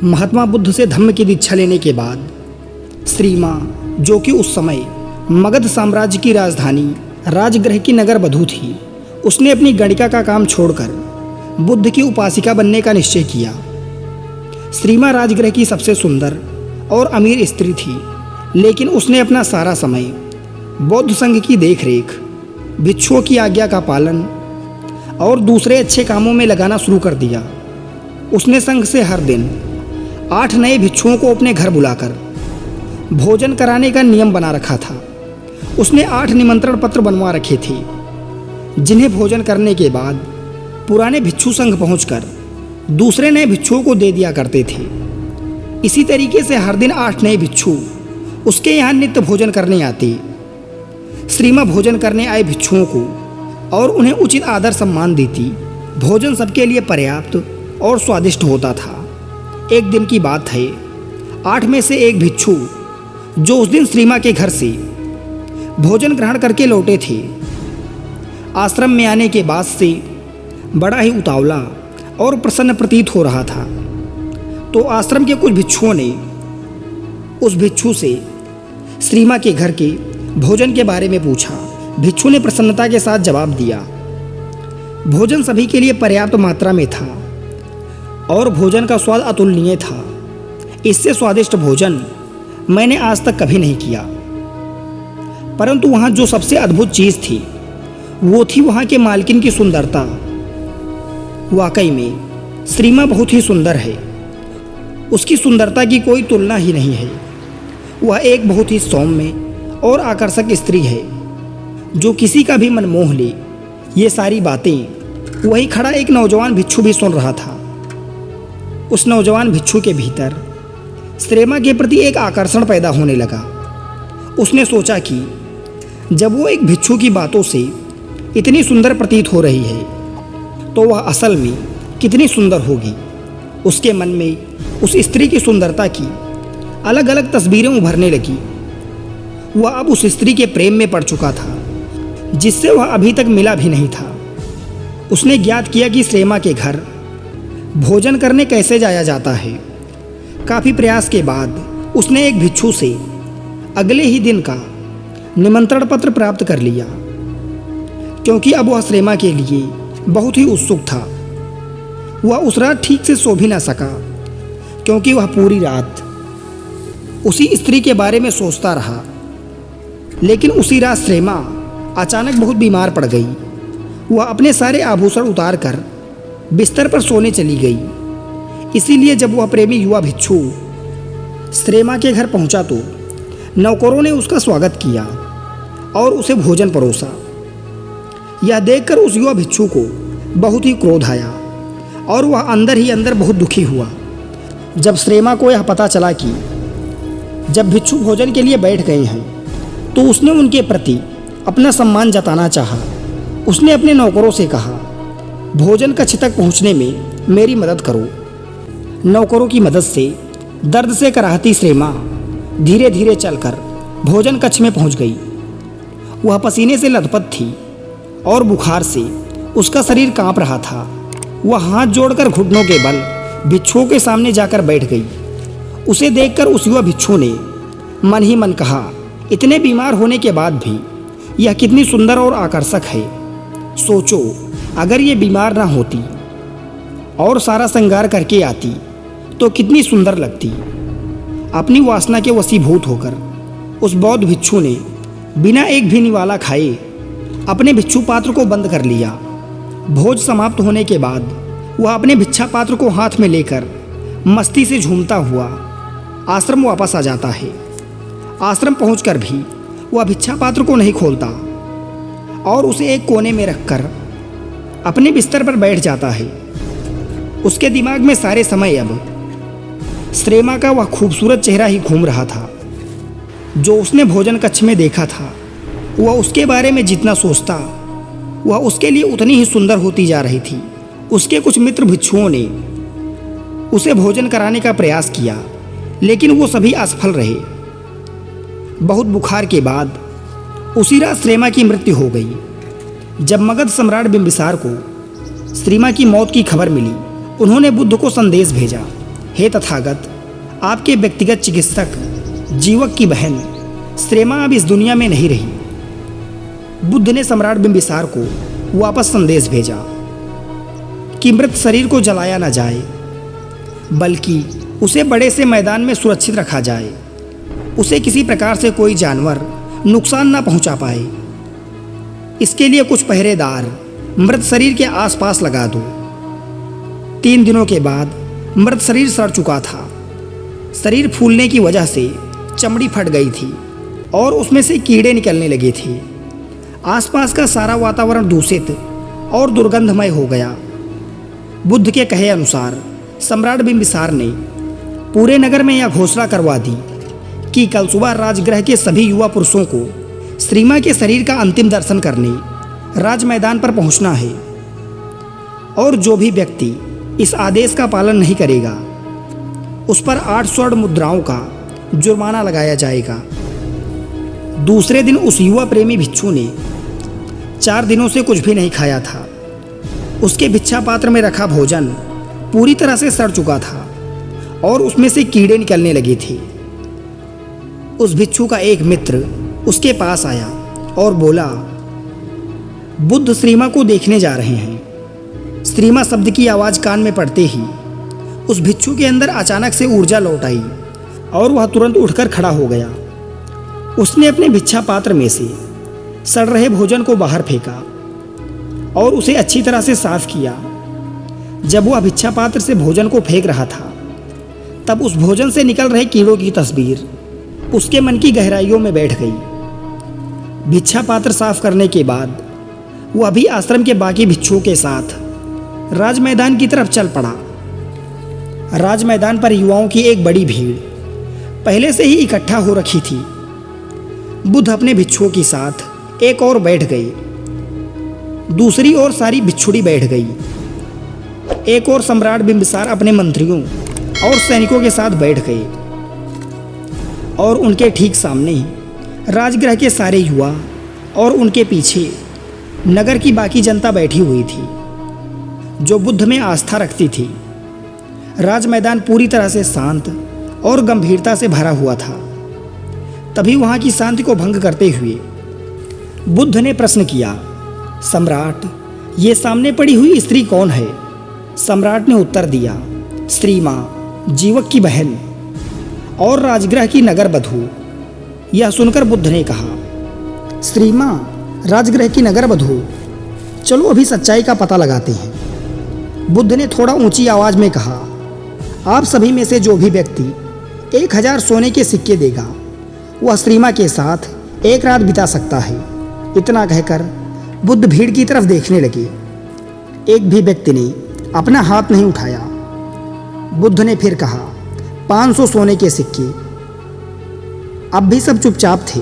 महात्मा बुद्ध से धम्म की दीक्षा लेने के बाद श्री माँ, जो कि उस समय मगध साम्राज्य की राजधानी राजगृह की नगर वधू थी, उसने अपनी गणिका का काम छोड़कर बुद्ध की उपासिका बनने का निश्चय किया। श्री माँ राजगृह की सबसे सुंदर और अमीर स्त्री थी, लेकिन उसने अपना सारा समय बौद्ध संघ की देखरेख, भिक्षुओं की आज्ञा का पालन और दूसरे अच्छे कामों में लगाना शुरू कर दिया। उसने संघ से हर दिन 8 नए भिक्षुओं को अपने घर बुलाकर भोजन कराने का नियम बना रखा था। उसने 8 निमंत्रण पत्र बनवा रखे थे, जिन्हें भोजन करने के बाद पुराने भिक्षु संघ पहुंचकर दूसरे नए भिक्षुओं को दे दिया करते थे। इसी तरीके से हर दिन 8 नए भिक्षु उसके यहाँ नित्य भोजन करने आते। श्री माँ भोजन करने आए भिक्षुओं को और उन्हें उचित आदर सम्मान देती। भोजन सबके लिए पर्याप्त और स्वादिष्ट होता था। एक दिन की बात है, 8 में से एक भिक्षु जो उस दिन श्री माँ के घर से भोजन ग्रहण करके लौटे थे, आश्रम में आने के बाद से बड़ा ही उतावला और प्रसन्न प्रतीत हो रहा था। तो आश्रम के कुछ भिक्षुओं ने उस भिक्षु से श्री माँ के घर के भोजन के बारे में पूछा। भिक्षु ने प्रसन्नता के साथ जवाब दिया। भोजन सभी के लिए पर्याप्त मात्रा में था और भोजन का स्वाद अतुलनीय था। इससे स्वादिष्ट भोजन मैंने आज तक कभी नहीं किया। परंतु वहाँ जो सबसे अद्भुत चीज़ थी वो थी वहाँ के मालकिन की सुंदरता। वाकई में श्री माँ बहुत ही सुंदर है। उसकी सुंदरता की कोई तुलना ही नहीं है। वह एक बहुत ही सौम्य और आकर्षक स्त्री है जो किसी का भी मन मोह ले। ये सारी बातें वही खड़ा एक नौजवान भिक्षु भी सुन रहा था। उस नौजवान भिक्षु के भीतर श्री माँ के प्रति एक आकर्षण पैदा होने लगा। उसने सोचा कि जब वो एक भिक्षु की बातों से इतनी सुंदर प्रतीत हो रही है तो वह असल में कितनी सुंदर होगी। उसके मन में उस स्त्री की सुंदरता की अलग अलग तस्वीरें उभरने लगी। वह अब उस स्त्री के प्रेम में पड़ चुका था, जिससे वह अभी तक मिला भी नहीं था। उसने ज्ञात किया कि श्री माँ के घर भोजन करने कैसे जाया जाता है। काफ़ी प्रयास के बाद उसने एक भिक्षु से अगले ही दिन का निमंत्रण पत्र प्राप्त कर लिया, क्योंकि अब वह श्री माँ के लिए बहुत ही उत्सुक था। वह उस रात ठीक से सो भी ना सका, क्योंकि वह पूरी रात उसी स्त्री के बारे में सोचता रहा। लेकिन उसी रात श्री माँ अचानक बहुत बीमार पड़ गई। वह अपने सारे आभूषण उतार कर बिस्तर पर सोने चली गई। इसीलिए जब वह प्रेमी युवा भिक्षु श्री माँ के घर पहुंचा तो नौकरों ने उसका स्वागत किया और उसे भोजन परोसा। यह देखकर उस युवा भिक्षु को बहुत ही क्रोध आया और वह अंदर ही अंदर बहुत दुखी हुआ। जब श्री माँ को यह पता चला कि जब भिक्षु भोजन के लिए बैठ गए हैं तो उसने उनके प्रति अपना सम्मान जताना चाहा। उसने अपने नौकरों से कहा, भोजन कक्ष तक पहुंचने में मेरी मदद करो। नौकरों की मदद से दर्द से कराहती श्री माँ धीरे धीरे चलकर भोजन कक्ष में पहुंच गई। वह पसीने से लथपथ थी और बुखार से उसका शरीर कांप रहा था। वह हाथ जोड़कर घुटनों के बल भिक्षुओं के सामने जाकर बैठ गई। उसे देखकर उस युवा भिक्षु ने मन ही मन कहा, इतने बीमार होने के बाद भी यह कितनी सुंदर और आकर्षक है। सोचो, अगर ये बीमार ना होती और सारा श्रृंगार करके आती तो कितनी सुंदर लगती। अपनी वासना के वशीभूत होकर उस बौद्ध भिक्षु ने बिना एक भी निवाला खाए अपने भिक्षु पात्र को बंद कर लिया। भोज समाप्त होने के बाद वह अपने भिक्षा पात्र को हाथ में लेकर मस्ती से झूमता हुआ आश्रम वापस आ जाता है। आश्रम पहुंचकर भी वह भिक्षा पात्र को नहीं खोलता और उसे एक कोने में रखकर अपने बिस्तर पर बैठ जाता है। उसके दिमाग में सारे समय अब श्री माँ का वह खूबसूरत चेहरा ही घूम रहा था जो उसने भोजन कक्ष में देखा था। वह उसके बारे में जितना सोचता वह उसके लिए उतनी ही सुंदर होती जा रही थी। उसके कुछ मित्र भिक्षुओं ने उसे भोजन कराने का प्रयास किया, लेकिन वो सभी असफल रहे। बहुत बुखार के बाद उसी रात श्री माँ की मृत्यु हो गई। जब मगध सम्राट बिंबिसार को श्री माँ की मौत की खबर मिली, उन्होंने बुद्ध को संदेश भेजा हे तथागत, आपके व्यक्तिगत चिकित्सक जीवक की बहन श्रेमा अब इस दुनिया में नहीं रही। बुद्ध ने सम्राट बिंबिसार को वापस संदेश भेजा कि मृत शरीर को जलाया न जाए, बल्कि उसे बड़े से मैदान में सुरक्षित रखा जाए। उसे किसी प्रकार से कोई जानवर नुकसान न पहुंचा पाए। इसके लिए कुछ पहरेदार मृत शरीर के आसपास लगा दो। 3 दिनों के बाद मृत शरीर सड़ चुका था। शरीर फूलने की वजह से चमड़ी फट गई थी और उसमें से कीड़े निकलने लगे थे। आसपास का सारा वातावरण दूषित और दुर्गंधमय हो गया। बुद्ध के कहे अनुसार सम्राट बिंबिसार ने पूरे नगर में यह घोषणा करवा दी कि कल सुबह राजगृह के सभी युवा पुरुषों को श्रीमा के शरीर का अंतिम दर्शन करने राज मैदान पर पहुंचना है, और जो भी व्यक्ति इस आदेश का पालन नहीं करेगा उस पर 8 स्वर्ण मुद्राओं का जुर्माना लगाया जाएगा। दूसरे दिन उस युवा प्रेमी भिक्षु ने 4 दिनों से कुछ भी नहीं खाया था। उसके भिक्षा पात्र में रखा भोजन पूरी तरह से सड़ चुका था और उसमें से कीड़े निकलने लगे थे। उस भिक्षु का एक मित्र उसके पास आया और बोला, बुद्ध श्रीमा को देखने जा रहे हैं। श्रीमा शब्द की आवाज़ कान में पड़ते ही उस भिक्षु के अंदर अचानक से ऊर्जा लौट आई और वह तुरंत उठकर खड़ा हो गया। उसने अपने भिक्षा पात्र में से सड़ रहे भोजन को बाहर फेंका और उसे अच्छी तरह से साफ किया। जब वह भिक्षा पात्र से भोजन को फेंक रहा था, तब उस भोजन से निकल रहे कीड़ों की तस्वीर उसके मन की गहराइयों में बैठ गई। भिक्षा पात्र साफ करने के बाद वह भी आश्रम के बाकी भिक्षुओं के साथ राज मैदान की तरफ चल पड़ा। राज मैदान पर युवाओं की एक बड़ी भीड़ पहले से ही इकट्ठा हो रखी थी। बुद्ध अपने भिक्षुओं के साथ एक और बैठ गए। दूसरी ओर सारी भिक्षुड़ी बैठ गई। एक और सम्राट बिंबिसार अपने मंत्रियों और सैनिकों के साथ बैठ गए और उनके ठीक सामने राजगृह के सारे युवा और उनके पीछे नगर की बाकी जनता बैठी हुई थी जो बुद्ध में आस्था रखती थी। राज मैदान पूरी तरह से शांत और गंभीरता से भरा हुआ था। तभी वहाँ की शांति को भंग करते हुए बुद्ध ने प्रश्न किया, सम्राट, ये सामने पड़ी हुई स्त्री कौन है? सम्राट ने उत्तर दिया, श्रीमा, जीवक की बहन और राजगृह की नगर बधू। यह सुनकर बुद्ध ने कहा, श्रीमा, राजगृह की नगर बधू, चलो अभी सच्चाई का पता लगाते हैं। बुद्ध ने थोड़ा ऊंची आवाज में कहा, आप सभी में से जो भी व्यक्ति 1000 सोने के सिक्के देगा वह श्रीमा के साथ एक रात बिता सकता है। इतना कहकर बुद्ध भीड़ की तरफ देखने लगे। एक भी व्यक्ति ने अपना हाथ नहीं उठाया। बुद्ध ने फिर कहा, 500 सोने के सिक्के। अब भी सब चुपचाप थे।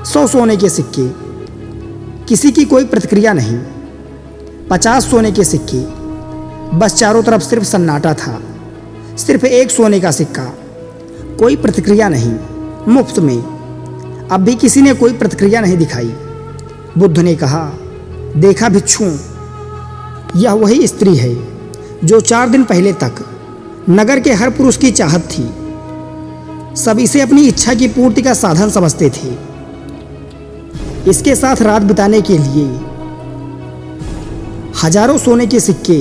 100 सोने के सिक्के। किसी की कोई प्रतिक्रिया नहीं। 50 सोने के सिक्के। बस चारों तरफ सिर्फ सन्नाटा था। सिर्फ एक सोने का सिक्का। कोई प्रतिक्रिया नहीं। मुफ्त में। अब भी किसी ने कोई प्रतिक्रिया नहीं दिखाई। बुद्ध ने कहा, देखा भिक्षुओं, यह वही स्त्री है जो 4 दिन पहले तक नगर के हर पुरुष की चाहत थी। सब इसे अपनी इच्छा की पूर्ति का साधन समझते थे। इसके साथ रात बिताने के लिए हजारों सोने के सिक्के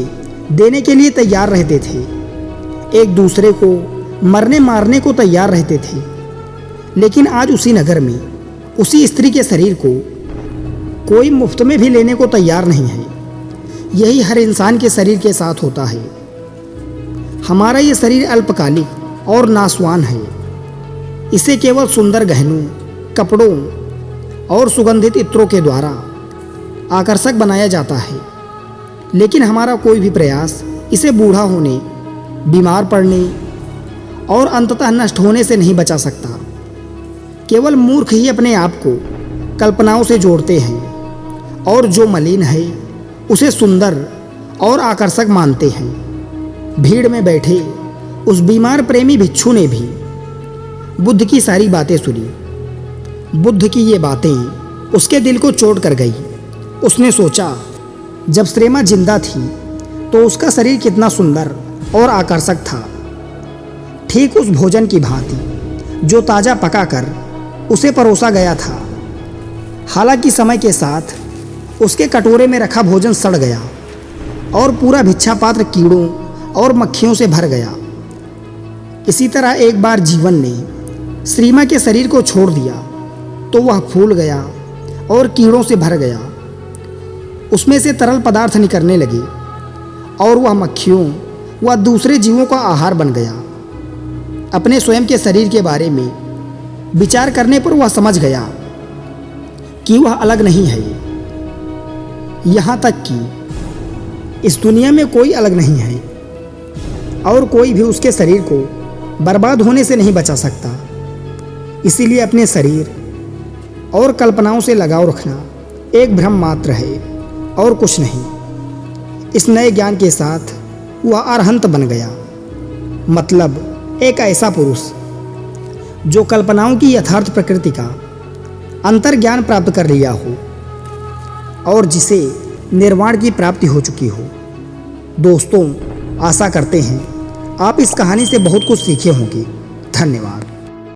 देने के लिए तैयार रहते थे। एक दूसरे को मरने मारने को तैयार रहते थे। लेकिन आज उसी नगर में उसी स्त्री के शरीर को कोई मुफ्त में भी लेने को तैयार नहीं है। यही हर इंसान के शरीर के साथ होता है। हमारा ये शरीर अल्पकालिक और नासवान है। इसे केवल सुंदर गहनों, कपड़ों और सुगंधित इत्रों के द्वारा आकर्षक बनाया जाता है। लेकिन हमारा कोई भी प्रयास इसे बूढ़ा होने, बीमार पड़ने और अंततः नष्ट होने से नहीं बचा सकता। केवल मूर्ख ही अपने आप को कल्पनाओं से जोड़ते हैं और जो मलिन है उसे सुंदर और आकर्षक मानते हैं। भीड़ में बैठे उस बीमार प्रेमी भिक्षु ने भी बुद्ध की सारी बातें सुनी। बुद्ध की ये बातें उसके दिल को चोट कर गई। उसने सोचा, जब श्रेमा जिंदा थी तो उसका शरीर कितना सुंदर और आकर्षक था। ठीक उस भोजन की भांति जो ताज़ा पकाकर उसे परोसा गया था। हालांकि समय के साथ उसके कटोरे में रखा भोजन सड़ गया और पूरा भिक्षा पात्र कीड़ों और मक्खियों से भर गया। इसी तरह एक बार जीवन ने श्रीमा के शरीर को छोड़ दिया तो वह फूल गया और कीड़ों से भर गया। उसमें से तरल पदार्थ निकलने लगे और वह मक्खियों व दूसरे जीवों का आहार बन गया। अपने स्वयं के शरीर के बारे में विचार करने पर वह समझ गया कि वह अलग नहीं है। यहाँ तक कि इस दुनिया में कोई अलग नहीं है और कोई भी उसके शरीर को बर्बाद होने से नहीं बचा सकता। इसीलिए अपने शरीर और कल्पनाओं से लगाव रखना एक भ्रम मात्र है और कुछ नहीं। इस नए ज्ञान के साथ वह अरहंत बन गया, मतलब एक ऐसा पुरुष जो कल्पनाओं की यथार्थ प्रकृति का अंतर्ज्ञान प्राप्त कर लिया हो और जिसे निर्वाण की प्राप्ति हो चुकी हो। दोस्तों, आशा करते हैं आप इस कहानी से बहुत कुछ सीखे होंगे। धन्यवाद।